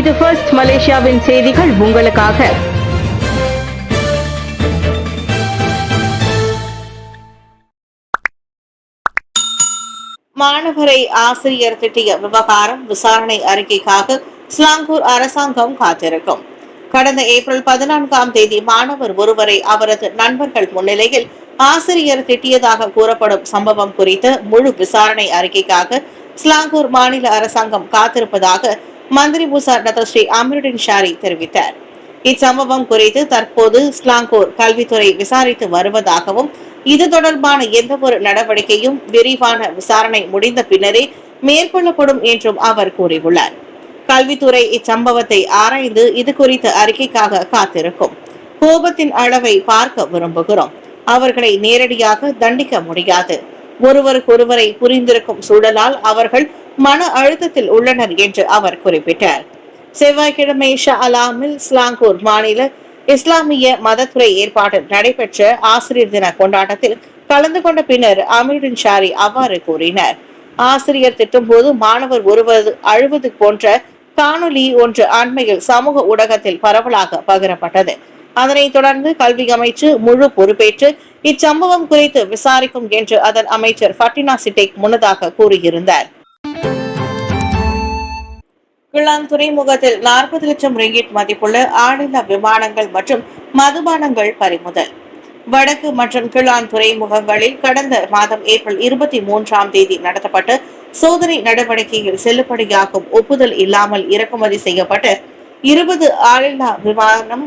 இது ஃபர்ஸ்ட் மலேசியாவின் செய்திகள் உங்களுக்காக. மாணவரை ஆசிரியர் திட்டிய விவகாரம் விசாரணை அறிக்கைக்காக ஸ்லாங்கூர் அரசாங்கம் காத்திருக்கும். கடந்த ஏப்ரல் 14 மாணவர் ஒருவரை அவரது நண்பர்கள் முன்னிலையில் ஆசிரியர் திட்டியதாக கூறப்படும் சம்பவம் குறித்த முழு விசாரணை அறிக்கைக்காக ஸ்லாங்கூர் மாநில அரசாங்கம் காத்திருப்பதாக மந்திரி புசார் டத்தோஸ்ரீ அமீருடின் ஷாரி தெரிவித்தார். இச்சம்பவம் குறித்து தற்போது ஸ்லாங்கூர் கல்வித்துறை விசாரித்து வருவதாகவும் இது தொடர்பான எந்த ஒரு நடவடிக்கையும் விரிவான விசாரணை முடிந்த பின்னரே மேற்கொள்ளப்படும் என்றும் அவர் கூறியுள்ளார். கல்வித்துறை இச்சம்பவத்தை ஆராய்ந்து இது குறித்த அறிக்கைக்காக காத்திருக்கும். கோபத்தின் அளவை பார்க்க விரும்புகிறோம். அவர்களை நேரடியாக தண்டிக்க முடியாது. ஒருவருக்கொருவரை புரிந்திருக்கும் சூழலால் அவர்கள் மன அழுத்தத்தில் உள்ளனர் என்று அவர் குறிப்பிட்டார். செவ்வாய்க்கிழமை ஷா அலாமில் ஸ்லாங்கூர் மாநில இஸ்லாமிய மதத்துறை ஏற்பாட்டில் நடைபெற்ற ஆசிரியர் தின கொண்டாட்டத்தில் கலந்து கொண்ட பின்னர் அமீருடின் ஷாரி அவ்வாறு கூறினார். ஆசிரியர் திட்டும் போது மாணவர் ஒருவர் அழுவது போன்ற காணொலி ஒன்று அண்மையில் சமூக ஊடகத்தில் பரவலாக பகிரப்பட்டது. அதனைத் தொடர்ந்து கல்வி அமைச்சு முழு பொறுப்பேற்று இச்சம்பவம் குறித்து விசாரிக்கும் என்று அதன் அமைச்சர் ஃபட்டினா சிட்டேக் முன்னதாக கூறியிருந்தார். கிளான் துறைமுகத்தில் 40 லட்சம் ரிங்கிட் மதிப்புள்ள ஆளில்லா விமானங்கள் மற்றும் மதுபானங்கள் பறிமுதல். வடக்கு மற்றும் கிளான் துறைமுகங்களில் கடந்த மாதம் ஏப்ரல் 23 நடத்தப்பட்ட சோதனை நடவடிக்கையில் செல்லுபடியாகும் ஒப்புதல் இல்லாமல் இறக்குமதி செய்யப்பட்ட 20 ஆளில்லா விமானம்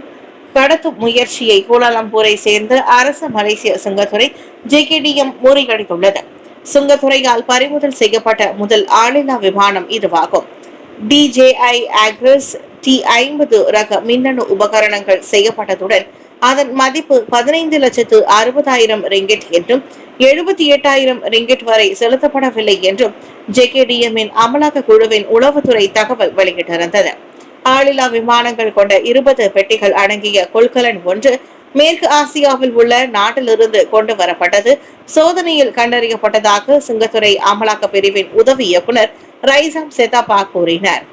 கடத்தும் முயற்சியை கோலாலம்பூரை சேர்ந்த அரசு மலேசிய சுங்கத்துறை JKDM முறியடித்துள்ளது. சுங்கத்துறையால் பறிமுதல் செய்யப்பட்ட முதல் ஆளில்லா விமானம் இதுவாகும். DJI Agres T50 ரக மின்னணு உபகரணங்கள் செய்யப்பட்டதுடன் அதன் மதிப்பு 15,60,000 ரிங்கிட் என்றும் 78,000 ரிங்கிட் வரை செலுத்தப்படவில்லை என்றும் JKDM-இன் அமலாக்க குழுவின் உளவுத்துறை தகவல் வெளியிட்டிருந்தது. ஆளில்லா விமானங்கள் கொண்ட 20 பெட்டிகள் அடங்கிய கொள்கலன் ஒன்று மேற்கு ஆசியாவில் உள்ள நாட்டிலிருந்து கொண்டு வரப்பட்டது சோதனையில் கண்டறியப்பட்டதாக சுங்கத்துறை அமலாக்க பிரிவின் உதவி இயக்குனர் ரைசாம் செதாபா கூறினார்.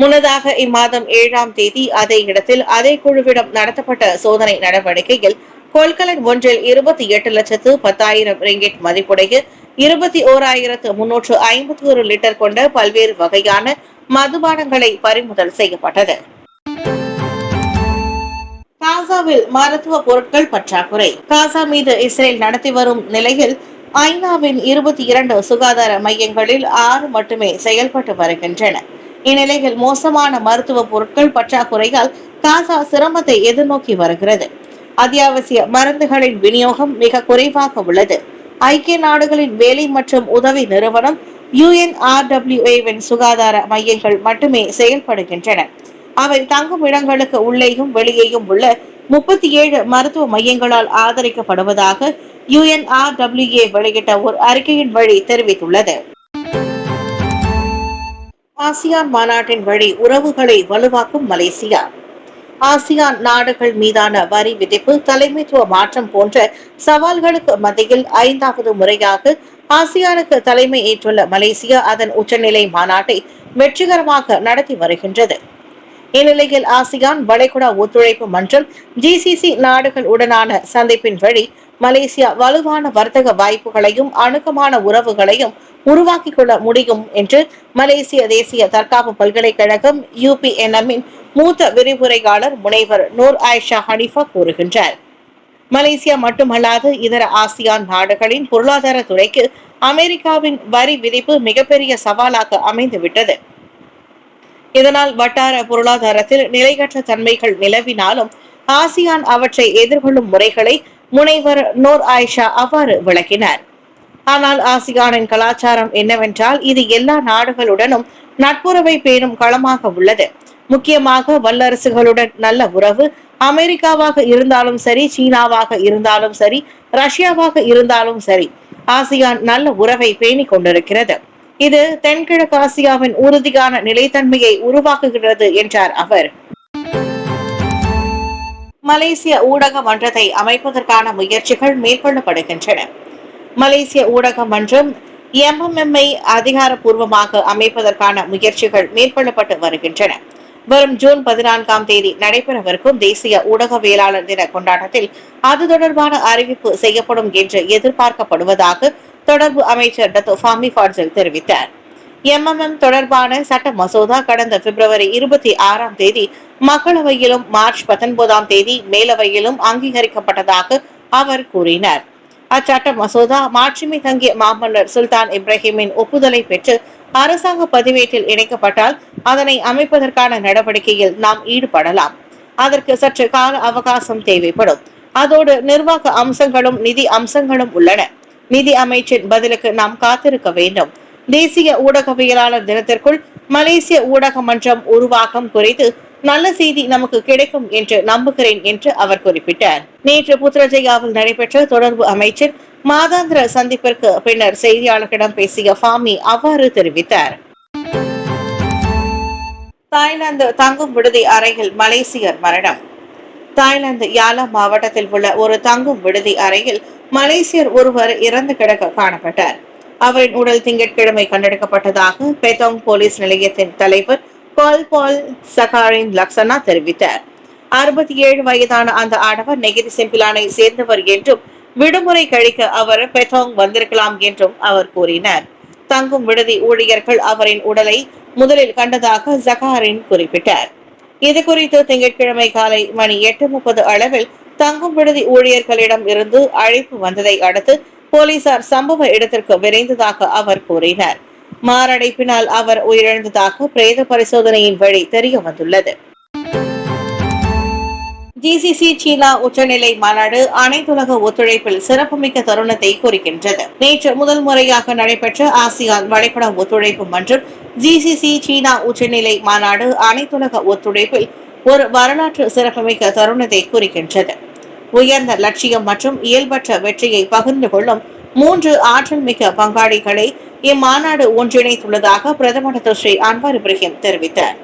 முன்னதாக இம்மாதம் 7 அதே இடத்தில் அதே குழுவிடம் நடத்தப்பட்ட சோதனை நடவடிக்கையில் கொள்கலன் ஒன்றில் 28,10,000 ரிங்கிட் மதிப்புடைய 21,351 லிட்டர் கொண்ட பல்வேறு வகையான மதுபானங்களை பறிமுதல் செய்யப்பட்டது. காசாவில் மருத்துவ பொருட்கள் பற்றாக்குறை. காசா மீது இஸ்ரேல் நடத்தி வரும் நிலையில் ஐநாவின் 22 சுகாதார மையங்களில் 6 மட்டுமே செயல்பட்டு வருகின்றன. இந்நிலையில் மோசமான மருத்துவ பொருட்கள் பற்றாக்குறையால் காசா சிரமத்தை எதிர்நோக்கி வருகிறது. அத்தியாவசிய மருந்துகளின் விநியோகம் மிக குறைவாக உள்ளது. ஐக்கிய நாடுகளின் வேலை மற்றும் உதவி நிறுவனம் UNRWA-வின் சுகாதார மையங்கள் மட்டுமே செயல்படுகின்றன. அவை தங்கும் இடங்களுக்கு உள்ளேயும் வெளியேயும் உள்ள 37 மருத்துவ மையங்களால் ஆதரிக்கப்படுவதாக UNRWA வெளியிட்ட ஒரு அறிக்கையின் வழி தெரிவித்துள்ளது. ஆசியான் மாநாட்டின் வழி உறவுகளை வலுவாக்கும் மலேசியா. ஆசியான் நாடுகள் மீதான வரி விதிப்பு, தலைமைத்துவ மாற்றம் போன்ற சவால்களுக்கு மத்தியில் 5வது முறையாக ஆசியானுக்கு தலைமை ஏற்றுள்ள மலேசியா அதன் உச்சநிலை மாநாட்டை வெற்றிகரமாக நடத்தி வருகின்றது. இந்நிலையில் ஆசியான் வளைகுடா ஒத்துழைப்பு மன்றம் GCC நாடுகள் உடனான சந்திப்பின் வழி மலேசியா வலுவான வர்த்தக வாய்ப்புகளையும் அணுக்கமான உறவுகளையும் உருவாக்கிக் கொள்ள முடியும் என்று மலேசிய தேசிய தற்காப்பு பல்கலைக்கழகம் UPNM-இன் மூத்த விரிவுரையாளர் முனைவர் நூர் ஆயிஷா ஹனிஃபா கூறுகின்றார். மலேசியா மட்டுமல்லாது இதர ஆசியான் நாடுகளின் பொருளாதார துறைக்கு அமெரிக்காவின் வரி விதிப்பு மிகப்பெரிய சவாலாக அமைந்துவிட்டது. இதனால் வட்டார பொருளாதாரத்தில் நிலையற்ற தன்மைகள் நிலவினாலும் ஆசியான் அவற்றை எதிர்கொள்ளும் முறைகளை முனைவர் நூர் ஆயிஷா அவ்வாறு விளக்கினார். ஆனால் ஆசியானின் கலாச்சாரம் என்னவென்றால் இது எல்லா நாடுகளுடனும் நட்புறவை பேணும் களமாக உள்ளது. முக்கியமாக வல்லரசுகளுடன் நல்ல உறவு. அமெரிக்காவாக இருந்தாலும் சரி, சீனாவாக இருந்தாலும் சரி, ரஷ்யாவாக இருந்தாலும் சரி, ஆசியான் நல்ல உறவை பேணிக் கொண்டிருக்கிறது. இது தென்கிழக்கு ஆசியாவின் உறுதியான நிலைத்தன்மையை உருவாக்குகிறது என்றார் அவர். மலேசிய ஊடக மன்றத்தை அமைப்பதற்கான முயற்சிகள் மேற்கொள்ளப்படுகின்றன. மலேசிய ஊடக மன்றம் MMM-ஐ அதிகாரப்பூர்வமாக அமைப்பதற்கான முயற்சிகள் மேற்கொள்ளப்பட்டு வருகின்றன. வரும் ஜூன் 14ஆம் தேதி நடைபெறவிருக்கும் தேசிய ஊடகவியலாளர் தின கொண்டாட்டத்தில் அது தொடர்பான அறிவிப்பு செய்யப்படும் என்று எதிர்பார்க்கப்படுவதாக தொடர்பு அமைச்சர் டத்தோ ஃபாமி ஃபாட்சில் தெரிவித்தார். MMM தொடர்பான சட்ட மசோதா கடந்த பிப்ரவரி 26ஆம் தேதி மக்களவையிலும் மார்ச் 19ஆம் தேதி மேலவையிலும் அங்கீகரிக்கப்பட்டதாக அவர் கூறினார். அச்சட்ட மசோதா மாட்சிமை தங்கிய மாமன்னர் சுல்தான் இப்ராஹிமின் ஒப்புதலை பெற்று அரசாங்க பதிவேட்டில் இணைக்கப்பட்டால் அதனை அமைப்பதற்கான நடவடிக்கையில் நாம் ஈடுபடலாம். அதற்கு சற்று கால அவகாசம் தேவைப்படும். அதோடு நிர்வாக அம்சங்களும் நிதி அம்சங்களும் உள்ளன. நிதி அமைச்சின் பதிலுக்கு நாம் காத்திருக்க வேண்டும். தேசிய ஊடகவியலாளர் தினத்திற்குள் மலேசிய ஊடக மன்றம் உருவாக்கம் குறித்து நல்ல செய்தி நமக்கு கிடைக்கும் என்று நம்புகிறேன் என்று அவர் குறிப்பிட்டார். நேற்று புத்ரஜயாவில் நடைபெற்ற தொடர்பு அமைச்சர் மாதாந்திர சந்திப்பிற்கு பின்னர் செய்தியாளர்களிடம் பேசிய ஃபாமி அவ்வாறு தெரிவித்தார். தாய்லாந்து தங்கும் விடுதி அறையில் மலேசியர் மரணம். தாய்லாந்து யாலா மாவட்டத்தில் உள்ள ஒரு தங்கும் விடுதி அறையில் மலேசியர் ஒருவர் இறந்து கிடக்க காணப்பட்டார். அவரின் உடல் திங்கட்கிழமை கண்டெடுக்கப்பட்டதாக பெத்தோங் போலீஸ் நிலையத்தின் தலைவர் பால் சகாரின் லக்சனா தெரிவித்தார். 67 வயதான அந்த ஆடவர் நெகிரி செம்பிலானை சேர்ந்தவர் என்றும் விடுமுறை கழிக்க அவர் பெத்தோங் வந்திருக்கலாம் என்றும் அவர் கூறினார். தங்கும் விடுதி ஊழியர்கள் அவரின் உடலை முதலில் கண்டதாக ஜகாரின் குறிப்பிட்டார். இதுகுறித்து திங்கட்கிழமை காலை மணி 8:30 அளவில் தங்கும் விடுதி ஊழியர்களிடம் இருந்து அழைப்பு வந்ததை அடுத்து போலீசார் சம்பவ இடத்திற்கு விரைந்ததாக அவர் கூறினார். மாரடைப்பினால் அவர் உயிரிழந்ததாக பிரேத பரிசோதனையின் வழி தெரிய வந்துள்ளது. GCC சீனா உச்சநிலை மாநாடு அனைத்துலக ஒத்துழைப்பில் சிறப்புமிக்க தருணத்தை குறிக்கின்றது. நேற்று முதல் முறையாக நடைபெற்ற ஆசியான் வளைகுடா ஒத்துழைப்பு மற்றும் GCC சீனா உச்சநிலை மாநாடு அனைத்துலக ஒத்துழைப்பில் ஒரு வரலாற்று சிறப்புமிக்க தருணத்தை குறிக்கின்றது. உயர்ந்த லட்சியம் மற்றும் இயல்பற்ற வெற்றியை பகிர்ந்து கொள்ளும் 3 ஆற்றல் மிக்க பங்காளிகளை இம்மாநாடு ஒன்றிணைத்துள்ளதாக பிரதமர் ஸ்ரீ அன்வார் இப்ராஹிம் தெரிவித்தார்.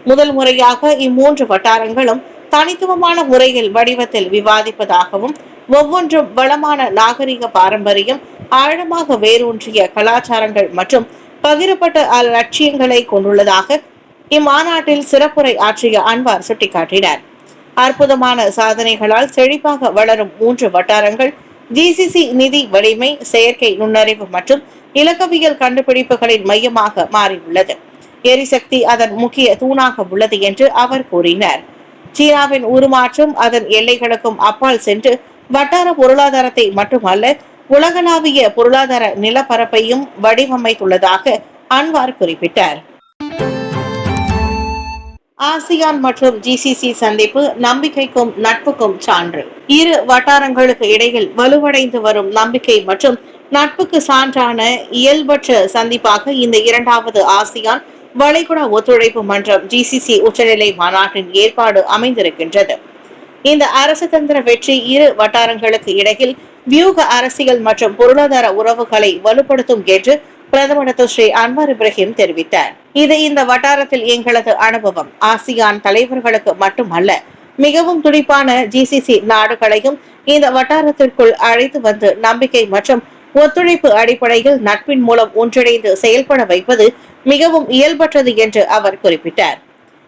முதல் முறையாக இம்மூன்று வட்டாரங்களும் தனித்துவமான முறையில் வடிவத்தில் விவாதிப்பதாகவும் ஒவ்வொன்றும் வளமான நாகரிக பாரம்பரியம், ஆழமாக வேரூன்றிய கலாச்சாரங்கள் மற்றும் பகிரப்பட்ட லட்சியங்களை கொண்டுள்ளதாக இம்மாநாட்டில் சிறப்புரை ஆற்றிய அன்வார் சுட்டிக்காட்டினார். அற்புதமான சாதனைகளால் செழிப்பாக வளரும் 3 வட்டாரங்கள் GCC நிதி வலிமை, செயற்கை நுண்ணறிவு மற்றும் இலக்கவியல் கண்டுபிடிப்புகளின் மையமாக மாறியுள்ளது. எரிசக்தி அதன் முக்கிய தூணாக உள்ளது என்று அவர் கூறினார். சீனாவின் உருமாற்றம் அதன் எல்லைகளுக்கும் அப்பால் சென்று வட்டார பொருளாதாரத்தை மட்டுமல்ல, உலகளாவிய பொருளாதார நிலப்பரப்பையும் வடிவமைத்துள்ளதாக அன்வார் குறிப்பிட்டார். ஆசியான் மற்றும் GCC சந்திப்பு நம்பிக்கைக்கும் நட்புக்கும் சான்று. இரு வட்டாரங்களுக்கு இடையில் வலுவடைந்து வரும் நம்பிக்கை மற்றும் நட்புக்கு சான்றான இயல்பற்ற சந்திப்பாக இந்த 2வது ஆசியான் வளைகுடா ஒத்துழைப்பு மன்றம் GCC உச்சநிலை மாநாட்டின் ஏற்பாடு அமைந்திருக்கின்றது. இந்த அரசு தந்திர வெற்றி இரு வட்டாரங்களுக்கு இடையில் வியூக அரசியல் மற்றும் பொருளாதார உறவுகளை வலுப்படுத்தும் என்று பிரதமர் ஸ்ரீ அன்வார் இப்ராஹிம் தெரிவித்தார். இது இந்த வட்டாரத்தில் எங்களது அனுபவம். ஆசியான் தலைவர்களுக்கு மட்டுமல்ல, மிகவும் துடிப்பான GCC நாடுகளையும் இந்த வட்டாரத்திற்குள் அழைத்து வந்து நம்பிக்கை மற்றும் ஒத்துழைப்பு அடிப்படையில் நட்பின் மூலம் ஒன்றிணைந்து செயல்பட வைப்பது மிகவும் இயல்பற்றது என்று அவர் குறிப்பிட்டார்.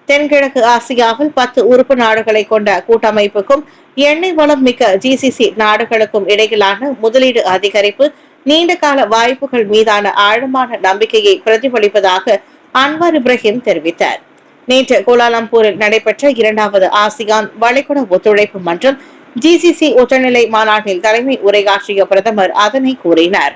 தென்கிழக்கு ஆசியாவில் 10 உறுப்பு நாடுகளை கொண்ட கூட்டமைப்புக்கும் எண்ணெய் வளம் மிக்க GCC நாடுகளுக்கும் இடையிலான முதலீடு அதிகரிப்பு நீண்ட கால வாய்ப்புகள் மீதான ஆழமான நம்பிக்கையை பிரதிபலிப்பதாக அன்வார் இப்ராஹிம் தெரிவித்தார். நேற்று கோலாலம்பூரில் நடைபெற்ற 2வது ஆசியான் வளைகுடா ஒத்துழைப்பு மன்றம் GCC உச்சநிலை மாநாட்டில் தலைமை உரையாற்றிய பிரதமர் அதனை கூறினார்.